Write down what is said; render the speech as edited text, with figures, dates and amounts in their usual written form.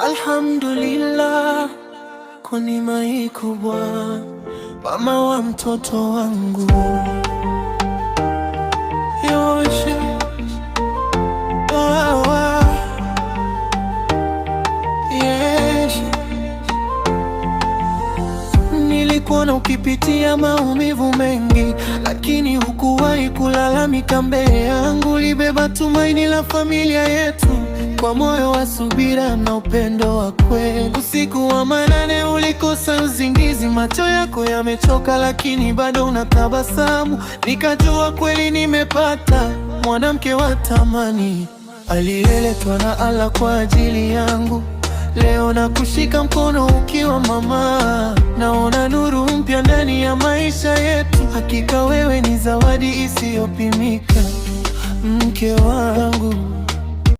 Alhamdulillah kwa neema hii kubwa, mama wa mtoto wangu. Yoshe, yes. Nilikuona ukipitia maumivu mengi, lakini hukuwahi kulalamika mbele yangu. Ulibeba tumaini la familia yetu kwa moyo wa subira na upendo wa kweli. Usiku wa manane ulikosa usingizi, macho yako yamechoka, lakini bado unatabasamu. Nikajua kweli nimepata mwanamke wa thamani, aliyeletwa na Allah kwa ajili yangu. Leo nakushika mkono ukiwa mama, naona nuru mpya ndani ya maisha yetu. Hakika wewe ni zawadi isiyopimika, mke wangu.